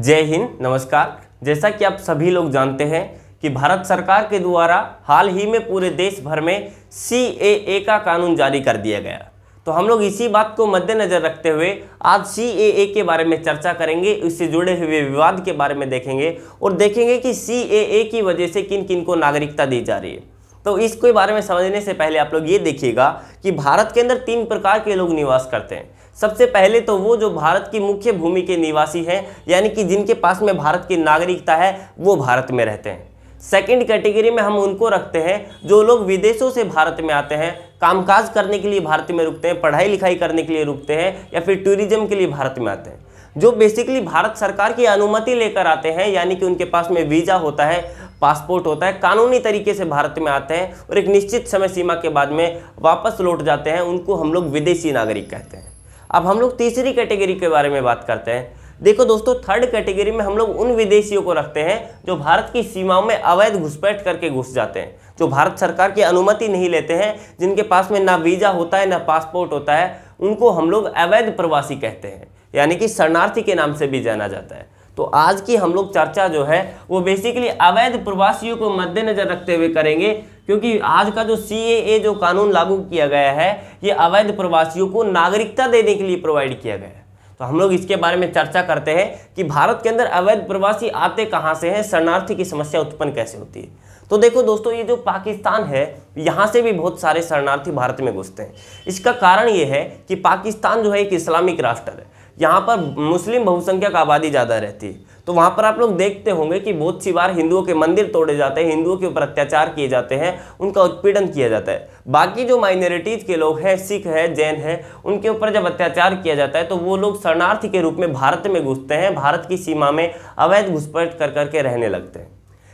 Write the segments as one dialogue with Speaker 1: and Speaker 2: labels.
Speaker 1: जय हिंद, नमस्कार। जैसा कि आप सभी लोग जानते हैं कि भारत सरकार के द्वारा हाल ही में पूरे देश भर में CAA का कानून जारी कर दिया गया। तो हम लोग इसी बात को मद्देनजर रखते हुए आज CAA के बारे में चर्चा करेंगे, इससे जुड़े हुए विवाद के बारे में देखेंगे और देखेंगे कि CAA की वजह से किन किन को नागरिकता दी जा रही है। तो इसके बारे में समझने से पहले आप लोग ये देखिएगा कि भारत के अंदर 3 प्रकार के लोग निवास करते हैं। सबसे पहले तो वो जो भारत की मुख्य भूमि के निवासी हैं, यानी कि जिनके पास में भारत की नागरिकता है, वो भारत में रहते हैं। सेकंड कैटेगरी में हम उनको रखते हैं जो लोग विदेशों से भारत में आते हैं, कामकाज करने के लिए भारत में रुकते हैं, पढ़ाई लिखाई करने के लिए रुकते हैं या फिर टूरिज्म के लिए भारत में आते हैं, जो बेसिकली भारत सरकार की अनुमति लेकर आते हैं, यानी कि उनके पास में वीज़ा होता है, पासपोर्ट होता है, कानूनी तरीके से भारत में आते हैं और एक निश्चित समय सीमा के बाद में वापस लौट जाते हैं। उनको हम लोग विदेशी नागरिक कहते हैं। अब हम लोग तीसरी कैटेगरी के बारे में बात करते हैं। देखो दोस्तों, थर्ड कैटेगरी में हम लोग उन विदेशियों को रखते हैं जो भारत की सीमाओं में अवैध घुसपैठ करके घुस जाते हैं, जो भारत सरकार की अनुमति नहीं लेते हैं, जिनके पास में ना वीज़ा होता है ना पासपोर्ट होता है। उनको हम लोग अवैध प्रवासी कहते हैं, यानी कि शरणार्थी के नाम से भी जाना जाता है। तो आज की हम लोग चर्चा जो है वो बेसिकली अवैध प्रवासियों को मद्देनजर रखते हुए करेंगे, क्योंकि आज का जो CAA जो कानून लागू किया गया है, ये अवैध प्रवासियों को नागरिकता देने के लिए प्रोवाइड किया गया है। तो हम लोग इसके बारे में चर्चा करते हैं कि भारत के अंदर अवैध प्रवासी आते कहाँ से हैं, शरणार्थी की समस्या उत्पन्न कैसे होती है। तो देखो दोस्तों, ये जो पाकिस्तान है, यहाँ से भी बहुत सारे शरणार्थी भारत में घुसते हैं। इसका कारण ये है कि पाकिस्तान जो है एक इस्लामिक राष्ट्र है, यहाँ पर मुस्लिम बहुसंख्यक आबादी ज़्यादा रहती है। तो वहाँ पर आप लोग देखते होंगे कि बहुत सी बार हिंदुओं के मंदिर तोड़े जाते हैं, हिंदुओं के ऊपर अत्याचार किए जाते हैं, उनका उत्पीड़न किया जाता है। बाकी जो माइनॉरिटीज़ के लोग हैं, सिख है, जैन है, उनके ऊपर जब अत्याचार किया जाता है तो वो लोग शरणार्थी के रूप में भारत में घुसते हैं, भारत की सीमा में अवैध घुसपैठ कर करके रहने लगते हैं।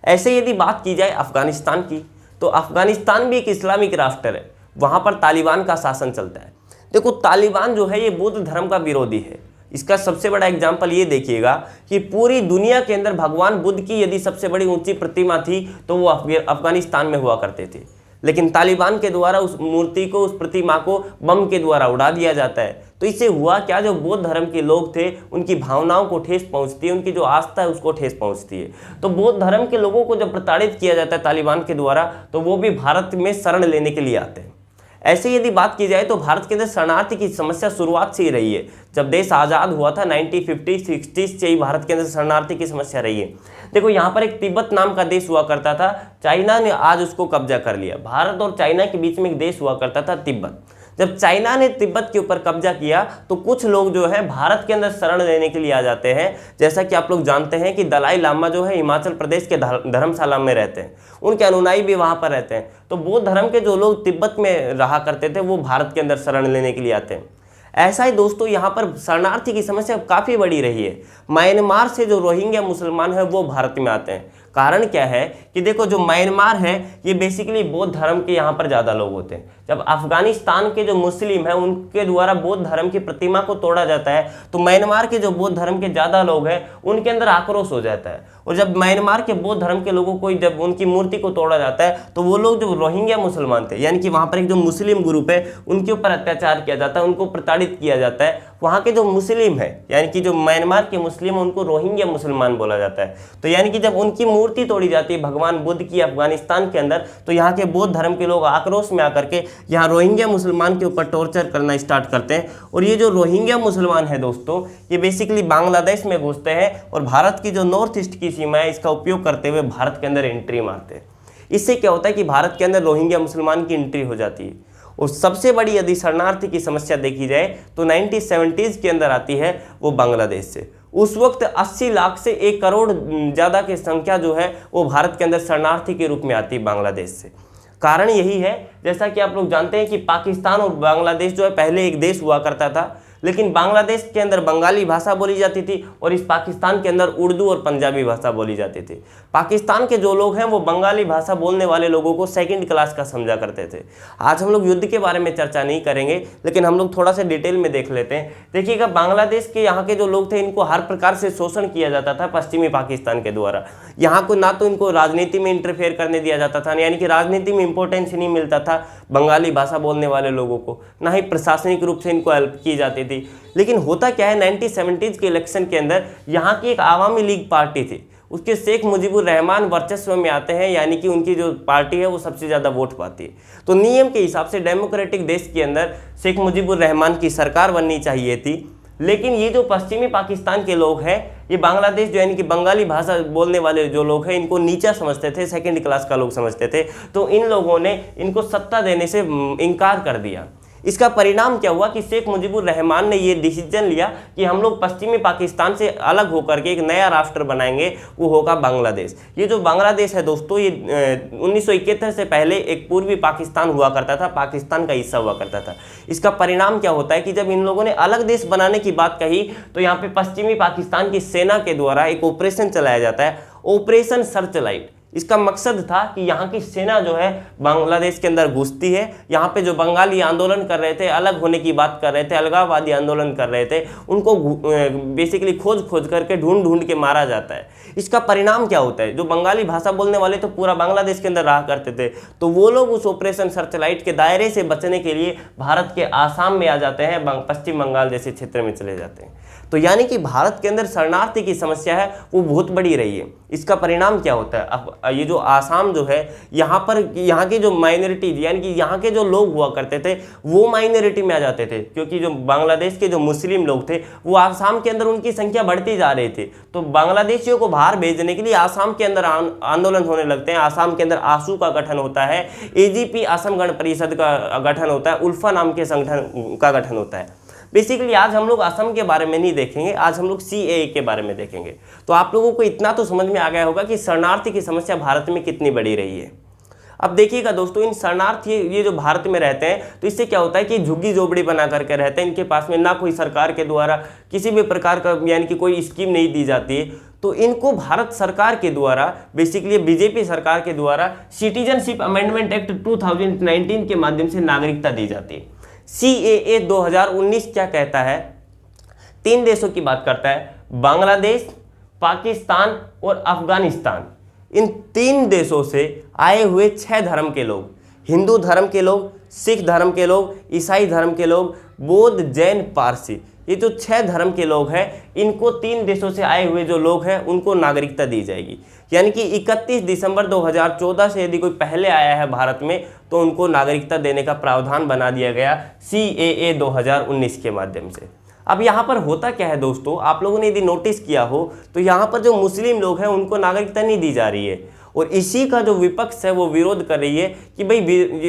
Speaker 1: ऐसे यदि बात की जाए अफगानिस्तान की, तो अफगानिस्तान भी एक इस्लामिक राष्ट्र है, वहाँ पर तालिबान का शासन चलता है। देखो, तालिबान जो है ये बुद्ध धर्म का विरोधी है। इसका सबसे बड़ा एग्जाम्पल ये देखिएगा कि पूरी दुनिया के अंदर भगवान बुद्ध की यदि सबसे बड़ी ऊंची प्रतिमा थी तो वो अफगानिस्तान में हुआ करते थे, लेकिन तालिबान के द्वारा उस मूर्ति को, उस प्रतिमा को बम के द्वारा उड़ा दिया जाता है। तो इससे हुआ क्या, जो बौद्ध धर्म के लोग थे उनकी भावनाओं को ठेस पहुंचती है, उनकी जो आस्था है उसको ठेस पहुंचती है। तो बौद्ध धर्म के लोगों को जब प्रताड़ित किया जाता है तालिबान के द्वारा, तो वो भी भारत में शरण लेने के लिए आते हैं। ऐसे यदि बात की जाए तो भारत के अंदर शरणार्थी की समस्या शुरुआत से ही रही है। जब देश आज़ाद हुआ था 1950 60 से ही भारत के अंदर शरणार्थी की समस्या रही है। देखो, यहाँ पर एक तिब्बत नाम का देश हुआ करता था, चाइना ने आज उसको कब्जा कर लिया। भारत और चाइना के बीच में एक देश हुआ करता था तिब्बत। जब चाइना ने तिब्बत के ऊपर कब्जा किया तो कुछ लोग जो है भारत के अंदर शरण लेने के लिए आ जाते हैं। जैसा कि आप लोग जानते हैं कि दलाई लामा जो है हिमाचल प्रदेश के धर्मशाला में रहते हैं, उनके अनुयायी भी वहाँ पर रहते हैं। तो बौद्ध धर्म के जो लोग तिब्बत में रहा करते थे वो भारत के अंदर शरण लेने के लिए आते हैं। ऐसा ही दोस्तों, यहाँ पर शरणार्थी की समस्या काफ़ी बड़ी रही है। म्यांमार से जो रोहिंग्या मुसलमान हैं वो भारत में आते हैं। कारण क्या है कि देखो, जो म्यांमार है ये बेसिकली बौद्ध धर्म के यहाँ पर ज़्यादा लोग होते हैं। जब अफगानिस्तान के जो मुस्लिम हैं उनके द्वारा बौद्ध धर्म की प्रतिमा को तोड़ा जाता है तो म्यांमार के जो बौद्ध धर्म के ज़्यादा लोग हैं उनके अंदर आक्रोश हो जाता है। और जब म्यांमार के बौद्ध धर्म के लोगों को जब उनकी मूर्ति को तोड़ा जाता है तो वो लोग जो रोहिंग्या मुसलमान थे, यानी कि वहाँ पर एक जो मुस्लिम ग्रुप है, उनके ऊपर अत्याचार किया जाता है, उनको प्रताड़ित किया जाता है। वहाँ के जो मुस्लिम है, यानी कि जो म्यांमार के मुस्लिम, उनको रोहिंग्या मुसलमान बोला जाता है। तो यानी कि जब उनकी मूर्ति तोड़ी जाती है भगवान बुद्ध की अफगानिस्तान के अंदर, तो यहाँ के बौद्ध धर्म के लोग आक्रोश में आकर के यहाँ रोहिंग्या मुसलमान के ऊपर टॉर्चर करना स्टार्ट करते हैं। और ये जो रोहिंग्या मुसलमान है दोस्तों, ये बेसिकली बांग्लादेश में घुसते हैं और भारत की जो नॉर्थ ईस्ट की सीमा है इसका उपयोग करते हुए भारत के अंदर एंट्री मारते हैं। इससे क्या होता है कि भारत के अंदर रोहिंग्या मुसलमान की एंट्री हो जाती है। और सबसे बड़ी यदि शरणार्थी की समस्या देखी जाए तो 1970s के अंदर आती है, वो बांग्लादेश से। उस वक्त 80 लाख से 1 करोड़ ज़्यादा की संख्या जो है वो भारत के अंदर शरणार्थी के रूप में आती है बांग्लादेश से। कारण यही है, जैसा कि आप लोग जानते हैं कि पाकिस्तान और बांग्लादेश जो है पहले एक देश हुआ करता था, लेकिन बांग्लादेश के अंदर बंगाली भाषा बोली जाती थी और इस पाकिस्तान के अंदर उर्दू और पंजाबी भाषा बोली जाती थी। पाकिस्तान के जो लोग हैं वो बंगाली भाषा बोलने वाले लोगों को सेकंड क्लास का समझा करते थे। आज हम लोग युद्ध के बारे में चर्चा नहीं करेंगे, लेकिन हम लोग थोड़ा सा डिटेल में देख लेते हैं। देखिएगा, बांग्लादेश के यहाँ के जो लोग थे इनको हर प्रकार से शोषण किया जाता था पश्चिमी पाकिस्तान के द्वारा। यहाँ को ना तो इनको राजनीति में इंटरफेयर करने दिया जाता था, यानी कि राजनीति में इंपॉर्टेंस नहीं मिलता था बंगाली भाषा बोलने वाले लोगों को, ना ही प्रशासनिक रूप से इनको हेल्प की जाती थी। थी। लेकिन होता क्या है, 1970s के इलेक्शन के अंदर यहाँ की एक आवामी लीग पार्टी थी, उसके शेख मुजीबुर रहमान वर्चस्व में आते हैं, यानी कि उनकी जो पार्टी है वो सबसे ज़्यादा वोट पाती है। तो नियम के हिसाब से डेमोक्रेटिक देश के अंदर शेख मुजीबुर रहमान की सरकार बननी चाहिए थी। लेकिन ये जो पश्चिमी पाकिस्तान के लोग हैं, ये बांग्लादेश जो यानी कि बंगाली भाषा बोलने वाले जो लोग हैं, इनको नीचा समझते थे, सेकंड क्लास का लोग समझते थे। तो इन लोगों ने इनको सत्ता देने से इनकार कर दिया। इसका परिणाम क्या हुआ कि शेख मुजीबुर रहमान ने ये डिसीजन लिया कि हम लोग पश्चिमी पाकिस्तान से अलग होकर के एक नया राष्ट्र बनाएंगे, वो होगा बांग्लादेश। ये जो बांग्लादेश है दोस्तों, ये 1971 से पहले एक पूर्वी पाकिस्तान हुआ करता था, पाकिस्तान का हिस्सा हुआ करता था। इसका परिणाम क्या होता है कि जब इन लोगों ने अलग देश बनाने की बात कही, तो यहाँ पे पश्चिमी पाकिस्तान की सेना के द्वारा एक ऑपरेशन चलाया जाता है, ऑपरेशन सर्चलाइट। इसका मकसद था कि यहाँ की सेना जो है बांग्लादेश के अंदर घुसती है, यहाँ पे जो बंगाली आंदोलन कर रहे थे, अलग होने की बात कर रहे थे, अलगाववादी आंदोलन कर रहे थे, उनको बेसिकली खोज करके ढूंढ के मारा जाता है। इसका परिणाम क्या होता है, जो बंगाली भाषा बोलने वाले तो पूरा बांग्लादेश के अंदर रहा करते थे, तो वो लोग उस ऑपरेशन सर्चलाइट के दायरे से बचने के लिए भारत के आसाम में आ जाते हैं, पश्चिम बंगाल जैसे क्षेत्र में चले जाते हैं। तो यानी कि भारत के अंदर शरणार्थी की समस्या है वो बहुत बड़ी रही है। इसका परिणाम क्या होता है, अब ये जो आसाम जो है, यहाँ की जो माइनॉरिटी यानी कि यहाँ के जो लोग हुआ करते थे वो माइनॉरिटी में आ जाते थे, क्योंकि जो बांग्लादेश के जो मुस्लिम लोग थे वो आसाम के अंदर उनकी संख्या बढ़ती जा रही थी। तो बांग्लादेशियों को बाहर भेजने के लिए आसाम के अंदर आंदोलन होने लगते हैं। आसाम के अंदर आसू का गठन होता है, एजीपी असम गण परिषद का गठन होता है, उल्फा नाम के संगठन का गठन होता है। बेसिकली आज हम लोग असम के बारे में नहीं देखेंगे, आज हम लोग CAA के बारे में देखेंगे। तो आप लोगों को इतना तो समझ में आ गया होगा कि शरणार्थी की समस्या भारत में कितनी बड़ी रही है। अब देखिएगा दोस्तों, इन शरणार्थी ये जो भारत में रहते हैं, तो इससे क्या होता है कि झुग्गी झोपड़ी बना करके रहते हैं। इनके पास में ना कोई सरकार के द्वारा किसी भी प्रकार का यानी कि कोई स्कीम नहीं दी जाती है। तो इनको भारत सरकार के द्वारा, बेसिकली बीजेपी सरकार के द्वारा सिटीजनशिप अमेंडमेंट एक्ट 2019 के माध्यम से नागरिकता दी जाती है। CAA 2019 क्या कहता है, 3 देशों की बात करता है, बांग्लादेश, पाकिस्तान और अफगानिस्तान। इन 3 देशों से आए हुए 6 धर्म के लोग, हिंदू धर्म के लोग, सिख धर्म के लोग, ईसाई धर्म के लोग, बौद्ध, जैन, पारसी, ये जो 6 धर्म के लोग हैं, इनको 3 देशों से आए हुए जो लोग हैं उनको नागरिकता दी जाएगी। यानी कि 31 दिसंबर 2014 से यदि कोई पहले आया है भारत में, तो उनको नागरिकता देने का प्रावधान बना दिया गया CAA 2019 के माध्यम से। अब यहाँ पर होता क्या है दोस्तों, आप लोगों ने यदि नोटिस किया हो तो यहाँ पर जो मुस्लिम लोग हैं उनको नागरिकता नहीं दी जा रही है, और इसी का जो विपक्ष है वो विरोध कर रही है कि भाई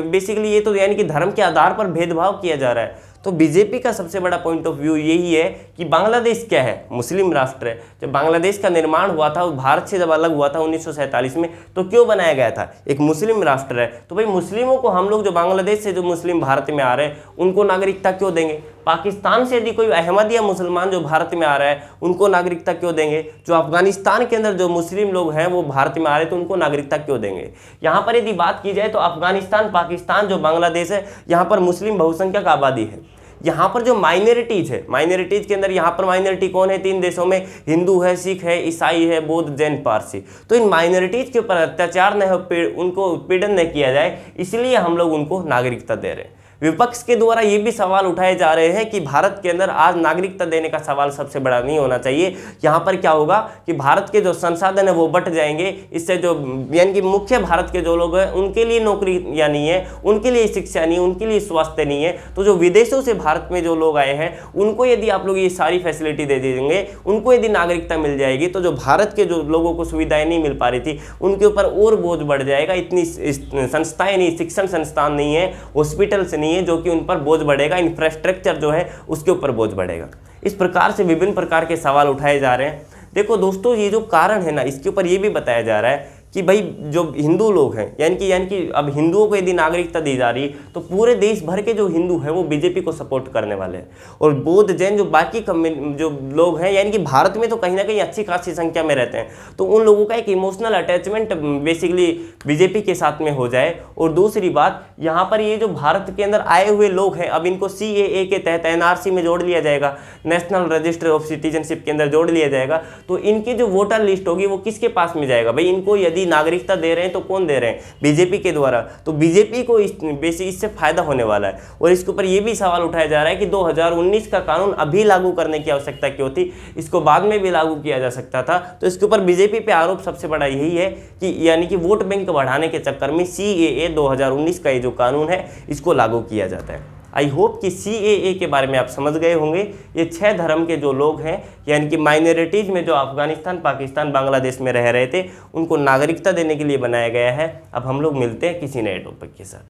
Speaker 1: बेसिकली ये तो यानी कि धर्म के आधार पर भेदभाव किया जा रहा है। तो बीजेपी का सबसे बड़ा पॉइंट ऑफ व्यू यही है कि बांग्लादेश क्या है, मुस्लिम राष्ट्र है। जब बांग्लादेश का निर्माण हुआ था, वो भारत से जब अलग हुआ था 1947 में, तो क्यों बनाया गया था, एक मुस्लिम राष्ट्र है। तो भाई मुस्लिमों को हम लोग जो बांग्लादेश से जो मुस्लिम भारत में आ रहे हैं उनको नागरिकता क्यों देंगे। पाकिस्तान से यदि कोई अहमदिया मुसलमान जो भारत में आ रहा है उनको नागरिकता क्यों देंगे। जो अफगानिस्तान के अंदर जो मुस्लिम लोग हैं वो भारत में आ रहे हैं तो उनको नागरिकता क्यों देंगे। यहाँ पर यदि बात की जाए तो अफगानिस्तान, पाकिस्तान, जो बांग्लादेश है, यहाँ पर मुस्लिम बहुसंख्यक आबादी है। यहाँ पर जो माइनॉरिटीज है, माइनॉरिटीज के अंदर यहाँ पर माइनॉरिटी कौन है, 3 देशों में हिंदू है, सिख है, ईसाई है, बौद्ध, जैन, पारसी। तो इन माइनॉरिटीज के ऊपर अत्याचार न हो, उनको पीड़न न किया जाए, इसलिए हम लोग उनको नागरिकता दे रहे हैं। विपक्ष के द्वारा ये भी सवाल उठाए जा रहे हैं कि भारत के अंदर आज नागरिकता देने का सवाल सबसे बड़ा नहीं होना चाहिए। यहाँ पर क्या होगा कि भारत के जो संसाधन है वो बट जाएंगे, इससे जो यानी कि मुख्य भारत के जो लोग हैं उनके लिए नौकरी या नहीं है, उनके लिए शिक्षा नहीं है, उनके लिए स्वास्थ्य नहीं है। तो जो विदेशों से भारत में जो लोग आए हैं उनको यदि आप लोग ये सारी फैसिलिटी दे देंगे, उनको यदि नागरिकता मिल जाएगी, तो जो भारत के जो लोगों को सुविधाएं नहीं मिल पा रही थी उनके ऊपर और बोझ बढ़ जाएगा। इतनी संस्थाएं नहीं, शिक्षण संस्थान नहीं है, हॉस्पिटल्स नहीं है, जो कि उन पर बोझ बढ़ेगा, इंफ्रास्ट्रक्चर जो है उसके ऊपर बोझ बढ़ेगा। इस प्रकार से विभिन्न प्रकार के सवाल उठाए जा रहे हैं। देखो दोस्तों, ये जो कारण है ना, इसके ऊपर ये भी बताया जा रहा है कि भाई जो हिंदू लोग हैं, यानी कि अब हिंदुओं को यदि नागरिकता दी जा रही है तो पूरे देश भर के जो हिंदू हैं वो बीजेपी को सपोर्ट करने वाले हैं, और बौद्ध, जैन जो बाकी जो लोग हैं, यानी कि भारत में तो कहीं ना कहीं अच्छी खासी संख्या में रहते हैं, तो उन लोगों का एक इमोशनल अटैचमेंट बेसिकली बीजेपी के साथ में हो जाए। और दूसरी बात, यहाँ पर ये जो भारत के अंदर आए हुए लोग हैं, अब इनको CAA के तहत NRC में जोड़ लिया जाएगा, नेशनल रजिस्टर ऑफ सिटीजनशिप के अंदर जोड़ लिया जाएगा। तो इनकी जो वोटर लिस्ट होगी वो किसके पास में जाएगा भाई, इनको यदि यदि नागरिकता दे रहे हैं तो कौन दे रहे हैं, बीजेपी के द्वारा। तो बीजेपी को इससे फायदा होने वाला है। और इसके ऊपर ये भी सवाल उठाया जा रहा है कि 2019 का कानून अभी लागू करने की आवश्यकता क्यों थी, इसको बाद में भी लागू किया जा सकता था। तो इसके ऊपर बीजेपी पे आरोप सबसे बड़ा यही है कि यानी कि वोट बैंक बढ़ाने के चक्कर में CAA 2019 का ये जो कानून है इसको लागू किया जाता है। आई होप कि CAA के बारे में आप समझ गए होंगे। ये 6 धर्म के जो लोग हैं यानी कि माइनॉरिटीज़ में जो अफगानिस्तान, पाकिस्तान, बांग्लादेश में रह रहे थे, उनको नागरिकता देने के लिए बनाया गया है। अब हम लोग मिलते हैं किसी नए टॉपिक के साथ।